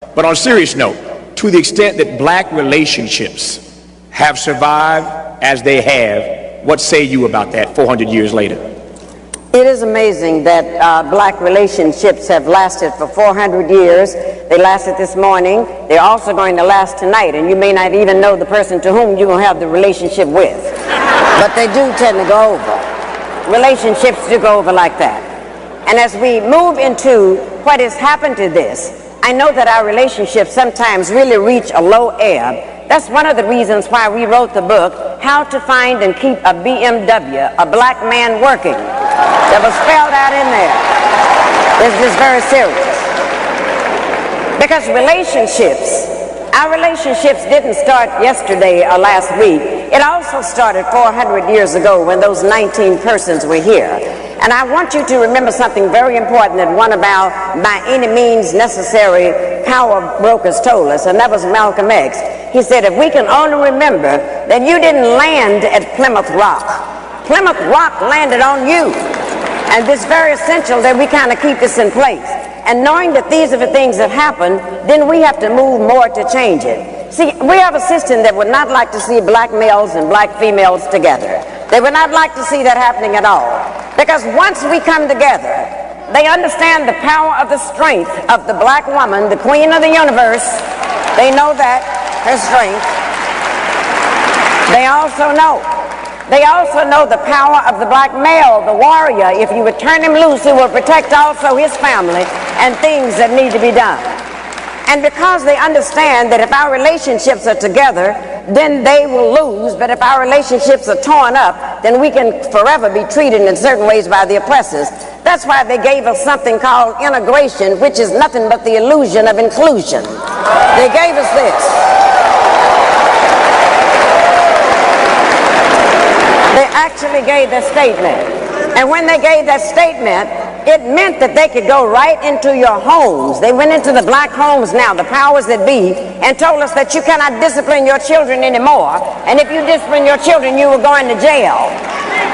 But on a serious note, to the extent that black relationships have survived as they have, what say you about that 400 years later? It is amazing that black relationships have lasted for 400 years. They lasted this morning. They're also going to last tonight, and you may not even know the person to whom you're going to have the relationship with. But they do tend to go over. Relationships do go over like that. And as we move into what has happened to this, I know that our relationships sometimes really reach a low ebb. That's one of the reasons why we wrote the book, How to Find and Keep a BMW, a Black Man Working. That was spelled out in there. This is very serious. Because our relationships didn't start yesterday or last week. It also started 400 years ago when those 19 persons were here. And I want you to remember something very important that one of our by any means necessary power brokers told us, and that was Malcolm X. He said, if we can only remember that you didn't land at Plymouth Rock. Plymouth Rock landed on you. And it's very essential that we kind of keep this in place. And knowing that these are the things that happen, then we have to move more to change it. See, we have a system that would not like to see black males and black females together. They would not like to see that happening at all. Because once we come together, they understand the power of the strength of the black woman, the queen of the universe. They know that, her strength. They also know the power of the black male, the warrior. If you would turn him loose, he will protect also his family and things that need to be done. And because they understand that if our relationships are together, then they will lose. But if our relationships are torn up, then we can forever be treated in certain ways by the oppressors. That's why they gave us something called integration, which is nothing but the illusion of inclusion. They gave us this. They actually gave that statement. And when they gave that statement, it meant that they could go right into your homes. They went into the black homes now, the powers that be, and told us that you cannot discipline your children anymore. And if you discipline your children, you will go into jail.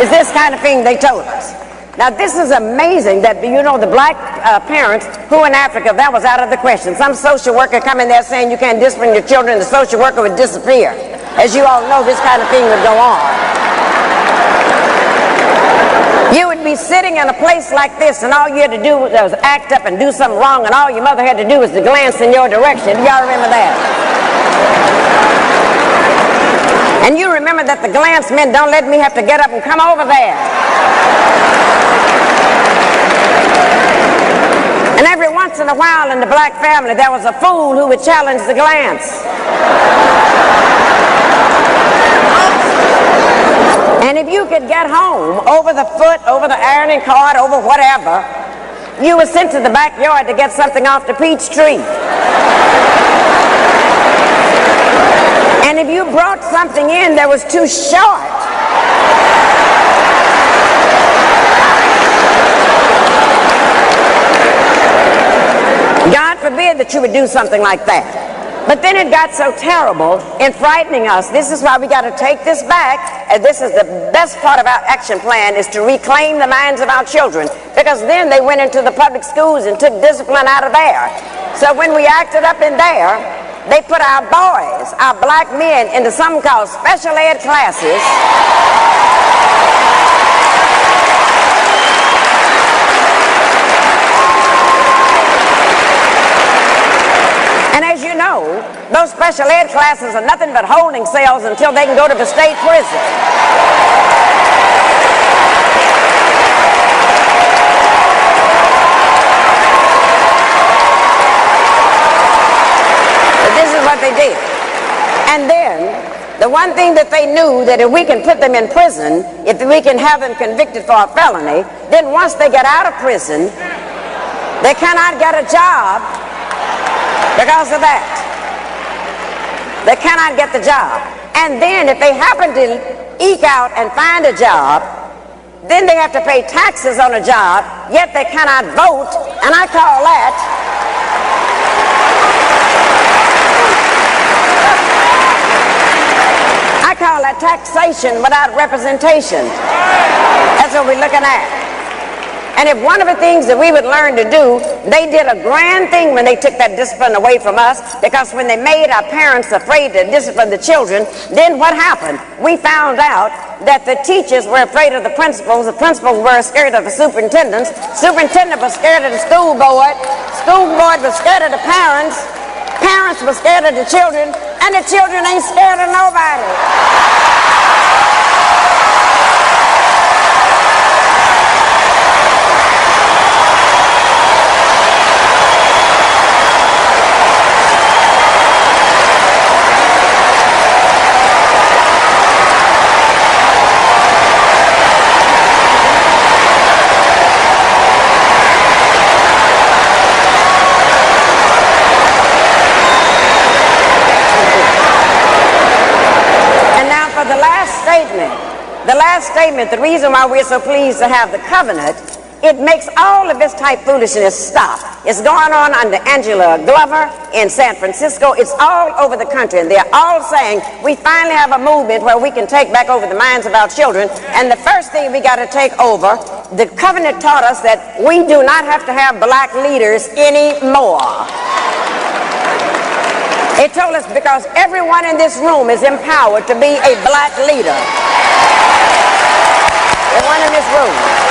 It's this kind of thing they told us. Now, this is amazing that, you know, the black parents who in Africa, that was out of the question. Some social worker come in there saying you can't discipline your children, the social worker would disappear. As you all know, this kind of thing would go on. You would be sitting in a place like this, and all you had to do was act up and do something wrong, and all your mother had to do was to glance in your direction. Y'all remember that? And you remember that the glance meant, don't let me have to get up and come over there. And every once in a while in the black family, there was a fool who would challenge the glance. And if you could get home over the foot, over the ironing cart, over whatever, you were sent to the backyard to get something off the peach tree. And if you brought something in that was too short, God forbid that you would do something like that. But then it got so terrible in frightening us. This is why we got to take this back, and this is the best part of our action plan, is to reclaim the minds of our children, because then they went into the public schools and took discipline out of there. So when we acted up in there, they put our boys, our black men, into something called special ed classes. And as you know, those special ed classes are nothing but holding cells until they can go to the state prison. But this is what they did. And then, the one thing that they knew, that if we can put them in prison, if we can have them convicted for a felony, then once they get out of prison, they cannot get a job. Because of that, they cannot get the job. And then if they happen to eke out and find a job, then they have to pay taxes on a job, yet they cannot vote, and I call that taxation without representation. That's what we're looking at. And if one of the things that we would learn to do, they did a grand thing when they took that discipline away from us, because when they made our parents afraid to discipline the children, then what happened? We found out that the teachers were afraid of the principals were scared of the superintendent was scared of the school board was scared of the parents were scared of the children, and the children ain't scared of nobody. The last statement, the reason why we're so pleased to have the covenant, it makes all of this type foolishness stop. It's going on under Angela Glover in San Francisco. It's all over the country, and they're all saying we finally have a movement where we can take back over the minds of our children. And the first thing we got to take over, the covenant taught us that we do not have to have black leaders anymore. It told us because everyone in this room is empowered to be a black leader. Everyone in this room.